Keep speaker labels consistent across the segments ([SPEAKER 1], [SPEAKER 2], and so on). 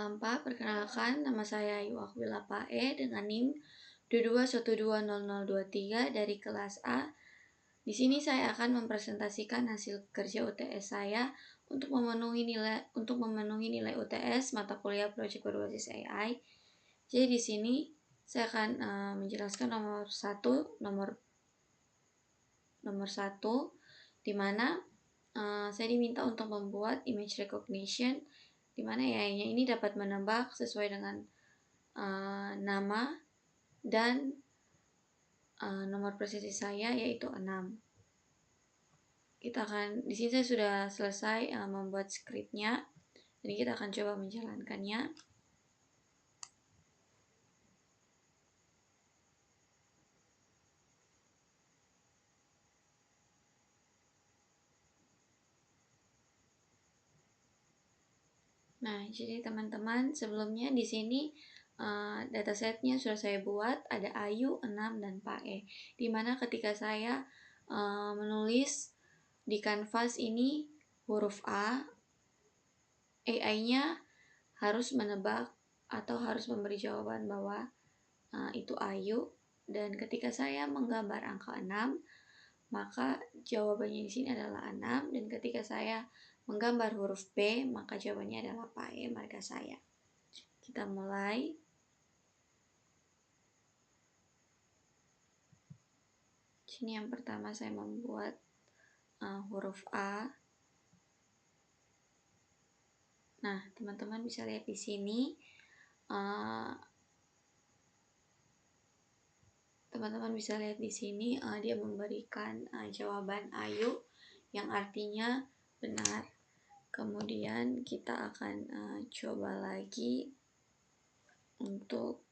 [SPEAKER 1] Perkenalkan, nama saya Ayu Akwila Pae dengan NIM 22120023 dari kelas A. Di sini saya akan mempresentasikan hasil kerja UTS saya untuk memenuhi nilai UTS mata kuliah proyek berbasis AI. Jadi di sini saya akan menjelaskan nomor satu, di mana saya diminta untuk membuat image recognition, di mana AI-nya ini dapat menebak sesuai dengan nama dan nomor presisi saya, yaitu 6. Di sini saya sudah selesai membuat skripnya, jadi kita akan coba menjalankannya. Nah, jadi teman-teman, sebelumnya di sini datasetnya sudah saya buat, ada Ayu, 6, dan Pae. Dimana ketika saya menulis di kanvas ini huruf A, AI-nya harus menebak atau harus memberi jawaban bahwa itu Ayu. Dan ketika saya menggambar angka 6, maka jawabannya di sini adalah 6, dan ketika saya menggambar huruf B, maka jawabannya adalah Pae, marga saya. Kita mulai. Sini yang pertama saya membuat huruf A. Nah, teman-teman bisa lihat di sini. Dia memberikan jawaban Ayu yang artinya benar. Kemudian kita akan coba lagi untuk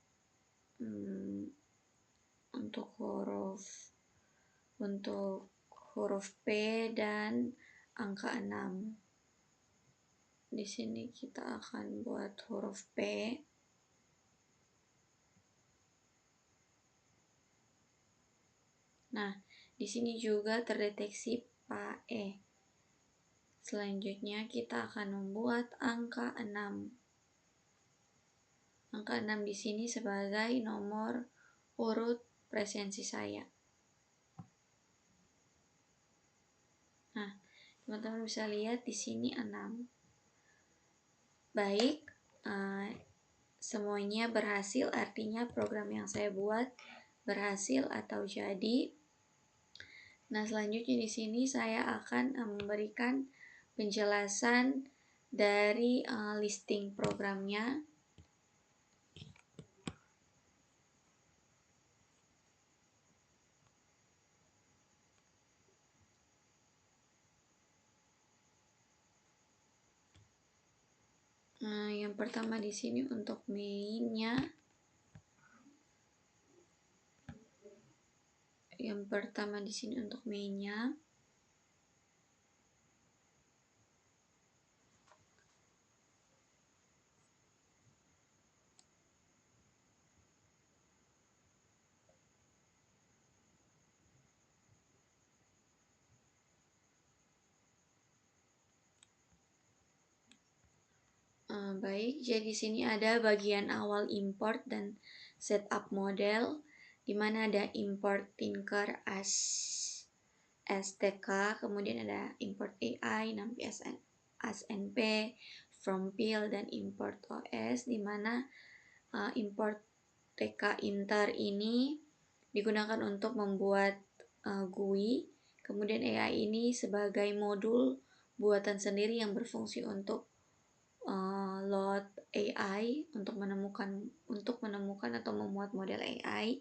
[SPEAKER 1] huruf P dan angka 6. Di sini kita akan buat huruf P. Nah, di sini juga terdeteksi Pae. Selanjutnya kita akan membuat angka 6. Angka 6 di sini sebagai nomor urut presensi saya. Nah, teman-teman bisa lihat di sini 6. Baik, semuanya berhasil, artinya program yang saya buat berhasil atau jadi. Nah, selanjutnya di sini saya akan memberikan penjelasan dari listing programnya. Yang pertama di sini untuk mainnya. Baik, jadi di sini ada bagian awal import dan setup model, di mana ada import Tinker STK, kemudian ada import AI, NumPy SNP, from Pil, dan import OS, di mana import TK Inter ini digunakan untuk membuat GUI, kemudian AI ini sebagai modul buatan sendiri yang berfungsi untuk load AI untuk menemukan atau memuat model AI.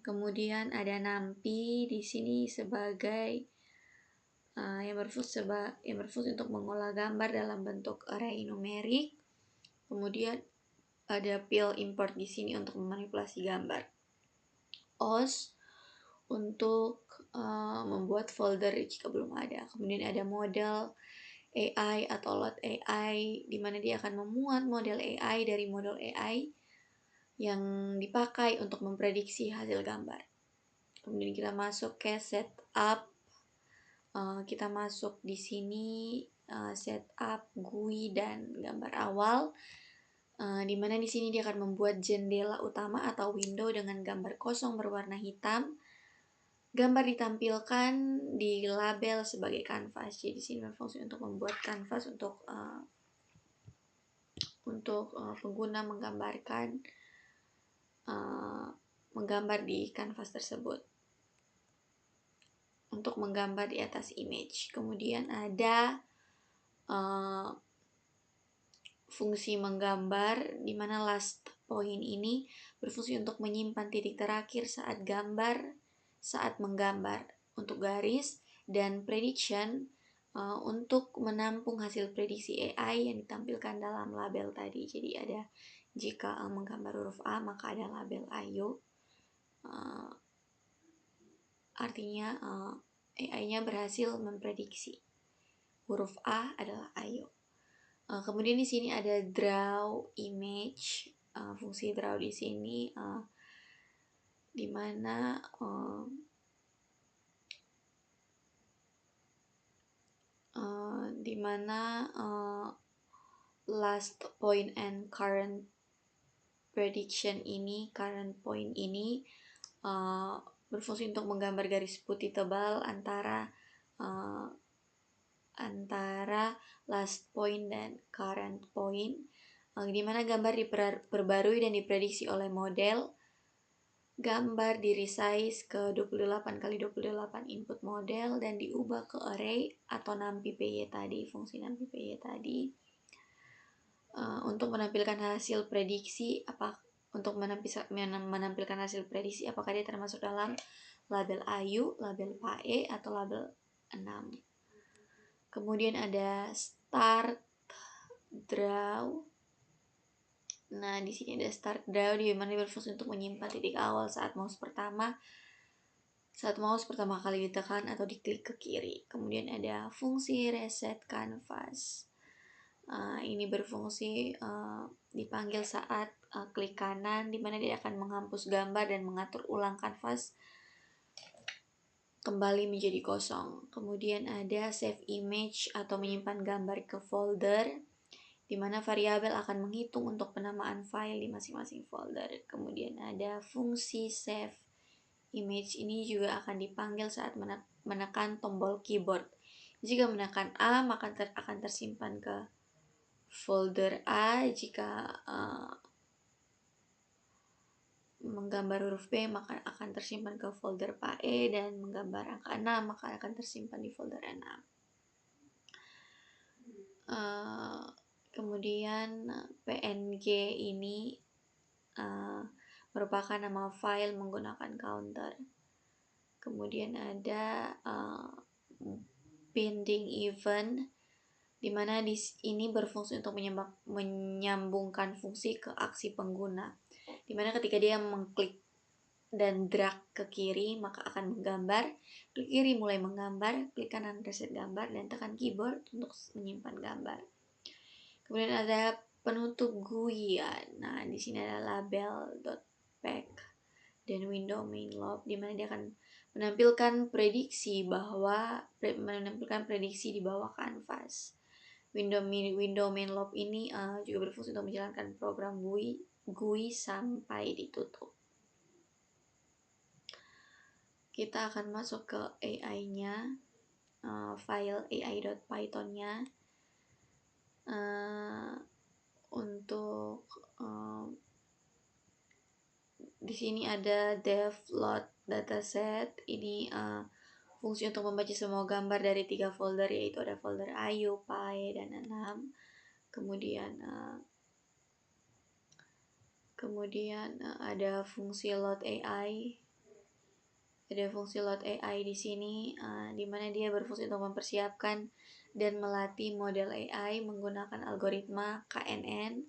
[SPEAKER 1] Kemudian ada NumPy di sini sebagai yang berfungsi untuk mengolah gambar dalam bentuk array numerik. Kemudian ada Pil import di sini untuk memanipulasi gambar. OS untuk membuat folder jika belum ada. Kemudian ada model AI atau load AI, di mana dia akan memuat model AI dari model AI yang dipakai untuk memprediksi hasil gambar. Kemudian kita masuk ke setup. Kita masuk di sini setup GUI dan gambar awal. di mana di sini dia akan membuat jendela utama atau window dengan gambar kosong berwarna hitam. Gambar ditampilkan di label sebagai kanvas. Jadi di sini berfungsi untuk membuat kanvas untuk pengguna menggambar di kanvas tersebut, untuk menggambar di atas image. Kemudian ada fungsi menggambar, di mana last point ini berfungsi untuk menyimpan titik terakhir saat menggambar, untuk garis, dan prediction untuk menampung hasil prediksi AI yang ditampilkan dalam label tadi. Jadi ada, jika menggambar huruf A maka ada label ayo, artinya AI-nya berhasil memprediksi huruf A adalah ayo. Kemudian di sini ada draw image. Fungsi draw di sini di mana last point and current point ini berfungsi untuk menggambar garis putih tebal antara last point dan current point, di mana gambar diperbarui dan diprediksi oleh model. Gambar di resize ke 28x28 input model dan diubah ke array atau numpy tadi, fungsi numpy tadi, untuk menampilkan hasil prediksi apakah dia termasuk dalam label ayu, label PAE, atau label 6. Kemudian ada start draw. Nah, di sini ada start draw, di mana berfungsi untuk menyimpan titik awal saat mouse pertama kali ditekan atau diklik ke kiri. Kemudian ada fungsi reset canvas. Ini berfungsi dipanggil saat klik kanan, di mana dia akan menghapus gambar dan mengatur ulang kanvas kembali menjadi kosong. Kemudian ada save image atau menyimpan gambar ke folder, di mana variabel akan menghitung untuk penamaan file di masing-masing folder. Kemudian ada fungsi save image, ini juga akan dipanggil saat menekan tombol keyboard. Jika menekan A maka akan tersimpan ke folder A. Jika menggambar huruf B maka akan tersimpan ke folder PAE, dan menggambar angka 6 maka akan tersimpan di folder 6. Kemudian PNG ini merupakan nama file menggunakan counter. Kemudian ada binding event, di mana ini berfungsi untuk menyambungkan fungsi ke aksi pengguna, di mana ketika dia mengklik dan drag ke kiri maka akan menggambar, klik kiri mulai menggambar, klik kanan reset gambar, dan tekan keyboard untuk menyimpan gambar. Kemudian ada penutup GUI ya. Nah, di sini ada label.pack dan window main loop, di mana dia akan menampilkan prediksi di bawah kanvas. Window main loop ini juga berfungsi untuk menjalankan program GUI sampai ditutup. Kita akan masuk ke AI-nya, file ai.python-nya. Untuk di sini ada devload dataset. Ini fungsi untuk membaca semua gambar dari 3 folder, yaitu ada folder ayu, PAE, dan 6. Kemudian ada fungsi load AI. Ada fungsi load AI di sini, di mana dia berfungsi untuk mempersiapkan dan melatih model AI menggunakan algoritma KNN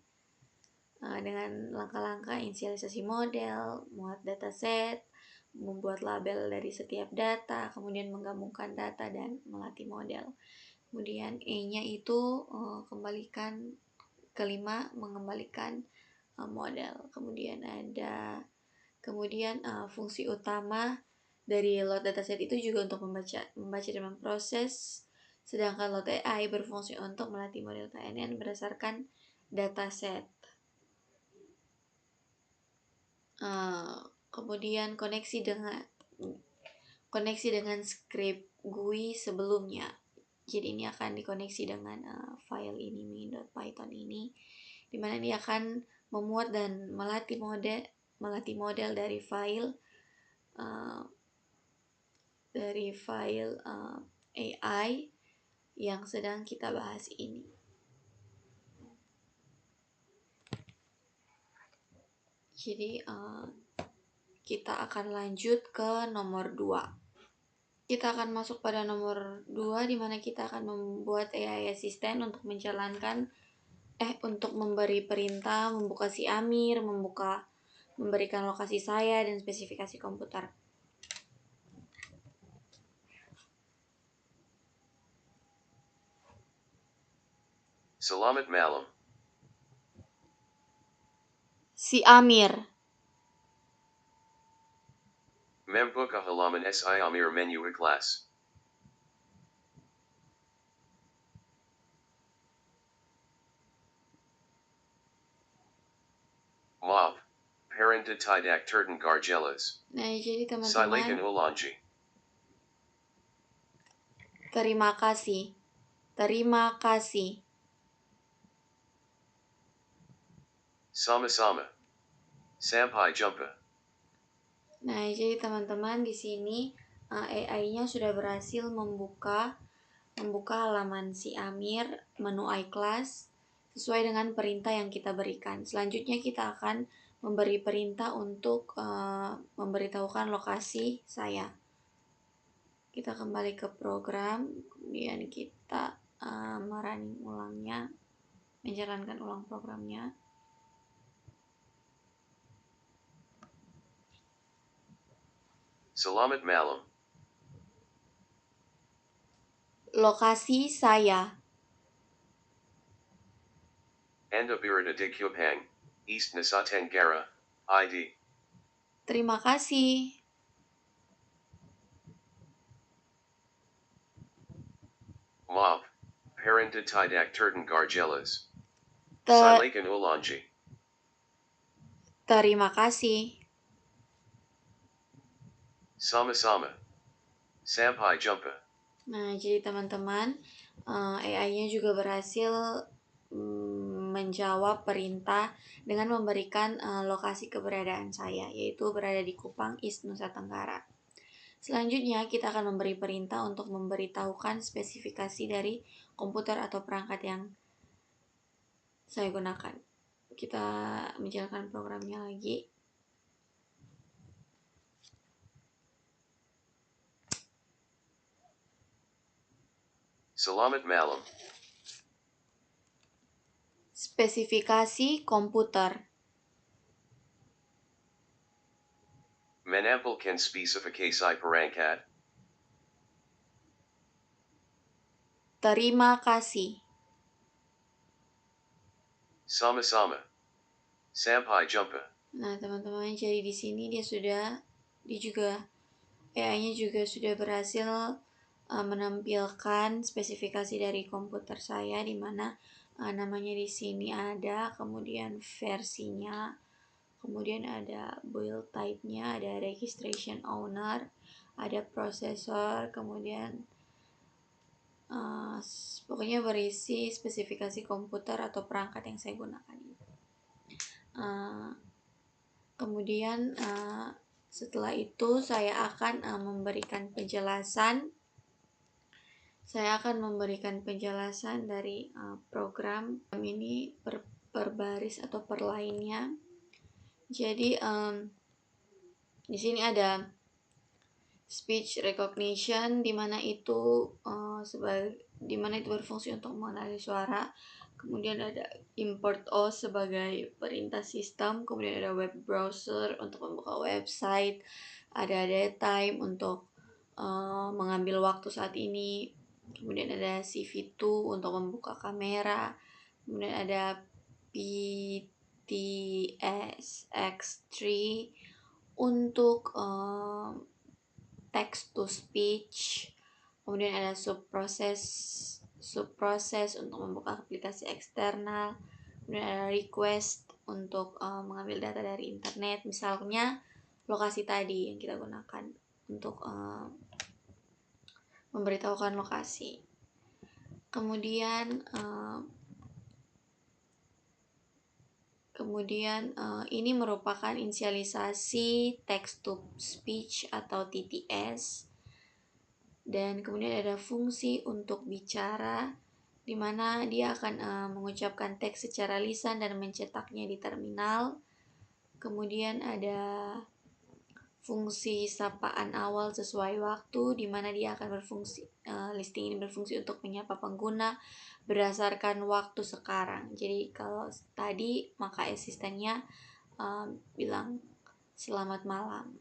[SPEAKER 1] dengan langkah-langkah inisialisasi model, muat dataset, membuat label dari setiap data, kemudian menggabungkan data dan melatih model. Kemudian E-nya itu mengembalikan model. Kemudian fungsi utama dari load dataset itu juga untuk membaca dan memproses, sedangkan load AI berfungsi untuk melatih model KNN berdasarkan dataset. kemudian koneksi dengan script GUI sebelumnya. Jadi ini akan dikoneksi dengan file ini main.python ini, dimana dia akan memuat dan melatih model dari file AI yang sedang kita bahas ini. Jadi kita akan lanjut ke nomor 2. Kita akan masuk pada nomor 2, di mana kita akan membuat AI assistant untuk untuk memberi perintah, membuka si Amir, memberikan lokasi saya dan spesifikasi komputer.
[SPEAKER 2] Selamat malam.
[SPEAKER 1] Si Amir.
[SPEAKER 2] Membuka halaman si Amir menu kelas. Maaf, parenta tidak terdengar jelas.
[SPEAKER 1] Nah, jadi
[SPEAKER 2] Silakan
[SPEAKER 1] teman-teman,
[SPEAKER 2] ulangi.
[SPEAKER 1] terima kasih. Terima kasih.
[SPEAKER 2] Sama-sama. Sampai jumpa.
[SPEAKER 1] Nah, jadi teman-teman, di sini AI-nya sudah berhasil membuka halaman si Amir, menu iClass sesuai dengan perintah yang kita berikan. Selanjutnya kita akan memberi perintah untuk memberitahukan lokasi saya. Kita kembali ke program, kemudian kita menjalankan ulang programnya.
[SPEAKER 2] Selamat malam.
[SPEAKER 1] Lokasi saya.
[SPEAKER 2] Anda berada di Kupang, East Nusa Tenggara, ID.
[SPEAKER 1] Terima kasih.
[SPEAKER 2] Maaf, parenta tidak terdengar jelas.
[SPEAKER 1] Te-
[SPEAKER 2] Silakan ulangi.
[SPEAKER 1] Terima kasih.
[SPEAKER 2] Sama-sama. Sampai jumpa.
[SPEAKER 1] Nah, jadi teman-teman, AI-nya juga berhasil menjawab perintah dengan memberikan lokasi keberadaan saya, yaitu berada di Kupang, East Nusa Tenggara. Selanjutnya, kita akan memberi perintah untuk memberitahukan spesifikasi dari komputer atau perangkat yang saya gunakan. Kita menjalankan programnya lagi.
[SPEAKER 2] Selamat malam.
[SPEAKER 1] Spesifikasi komputer.
[SPEAKER 2] Menampilkan spesifikasi perangkat.
[SPEAKER 1] Terima kasih.
[SPEAKER 2] Sama-sama. Sampai jumpa.
[SPEAKER 1] Nah, teman-teman, jadi di sini AI-nya juga sudah berhasil menampilkan spesifikasi dari komputer saya, di mana namanya di sini ada, kemudian versinya, kemudian ada build type-nya, ada registration owner, ada prosesor, kemudian pokoknya berisi spesifikasi komputer atau perangkat yang saya gunakan. Kemudian setelah itu saya akan memberikan penjelasan. Saya akan memberikan penjelasan dari program ini per baris atau per lainnya. Jadi di sini ada speech recognition, di mana itu berfungsi untuk mengenali suara. Kemudian ada import O sebagai perintah sistem, kemudian ada web browser untuk membuka website, ada datetime untuk mengambil waktu saat ini, kemudian ada CV2 untuk membuka kamera, kemudian ada PTSX3 untuk text to speech, kemudian ada subproses untuk membuka aplikasi eksternal, kemudian ada request untuk mengambil data dari internet, misalnya lokasi tadi yang kita gunakan untuk memberitahukan lokasi. Kemudian ini merupakan inisialisasi text to speech atau TTS. Dan kemudian ada fungsi untuk bicara, di mana dia akan mengucapkan teks secara lisan dan mencetaknya di terminal. Kemudian ada fungsi sapaan awal sesuai waktu, di mana dia akan berfungsi, listing ini berfungsi untuk menyapa pengguna berdasarkan waktu sekarang. Jadi kalau tadi maka asistennya bilang selamat malam,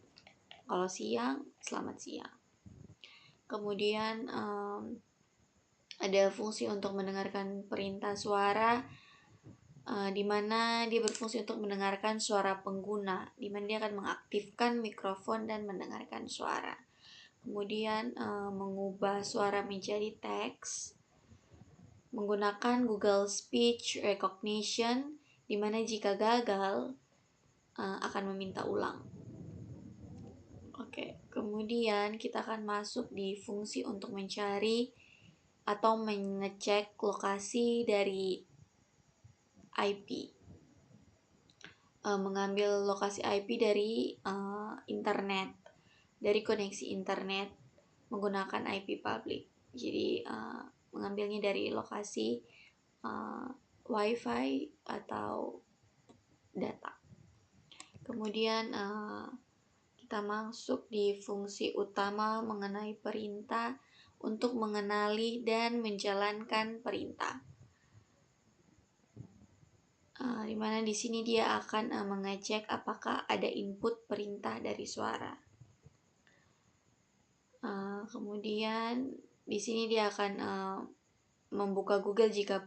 [SPEAKER 1] kalau siang selamat siang. Kemudian ada fungsi untuk mendengarkan perintah suara, di mana dia berfungsi untuk mendengarkan suara pengguna, di mana dia akan mengaktifkan mikrofon dan mendengarkan suara. Kemudian mengubah suara menjadi teks menggunakan Google Speech Recognition, di mana jika gagal akan meminta ulang. Oke, kemudian kita akan masuk di fungsi untuk mencari atau mengecek lokasi dari IP. Mengambil lokasi IP dari internet, dari koneksi internet menggunakan IP public. Jadi mengambilnya dari lokasi WiFi atau data. Kemudian kita masuk di fungsi utama mengenai perintah untuk mengenali dan menjalankan perintah. Di mana di sini dia akan mengecek apakah ada input perintah dari suara. Kemudian di sini dia akan membuka Google jika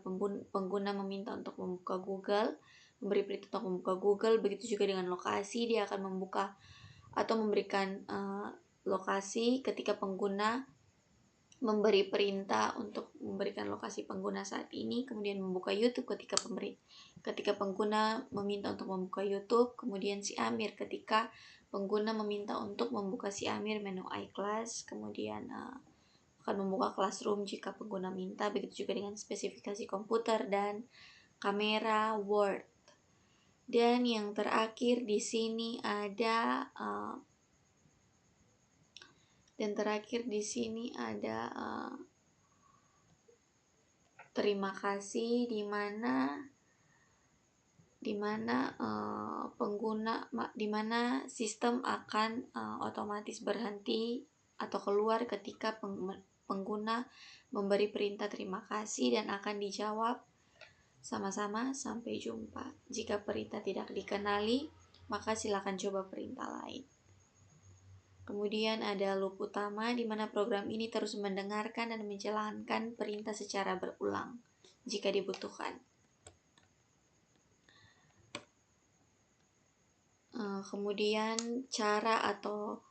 [SPEAKER 1] pengguna meminta untuk membuka Google, memberi perintah untuk membuka Google. Begitu juga dengan lokasi, dia akan membuka atau memberikan lokasi ketika pengguna memberi perintah untuk memberikan lokasi pengguna saat ini. Kemudian membuka YouTube ketika pengguna meminta untuk membuka YouTube. Kemudian si Amir ketika pengguna meminta untuk membuka si Amir menu iClass. Kemudian akan membuka Classroom jika pengguna minta. Begitu juga dengan spesifikasi komputer dan kamera Word. Dan yang terakhir di sini ada terima kasih, di mana sistem akan otomatis berhenti atau keluar ketika pengguna memberi perintah terima kasih dan akan dijawab sama-sama sampai jumpa. Jika perintah tidak dikenali, maka silakan coba perintah lain. Kemudian ada loop utama, di mana program ini terus mendengarkan dan menjalankan perintah secara berulang jika dibutuhkan. Kemudian cara atau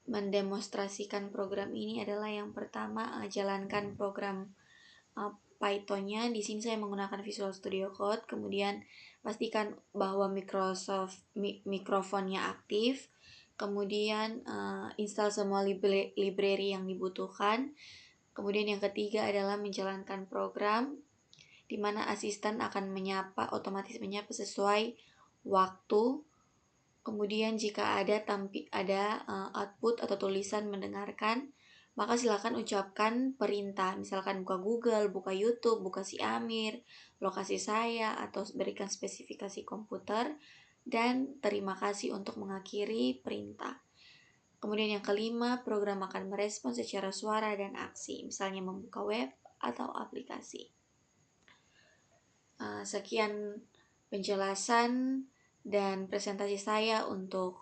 [SPEAKER 1] mendemonstrasikan program ini adalah yang pertama, jalankan program Python-nya. Di sini saya menggunakan Visual Studio Code. Kemudian pastikan bahwa mikrofonnya aktif. Kemudian install semua library yang dibutuhkan. Kemudian yang ketiga adalah menjalankan program, di mana asisten akan otomatis menyapa sesuai waktu. Kemudian jika ada output atau tulisan mendengarkan, maka silakan ucapkan perintah, misalkan buka Google, buka YouTube, buka si Amir, lokasi saya, atau berikan spesifikasi komputer, dan terima kasih untuk mengakhiri perintah. Kemudian yang kelima, program akan merespon secara suara dan aksi, misalnya membuka web atau aplikasi. Sekian penjelasan dan presentasi saya untuk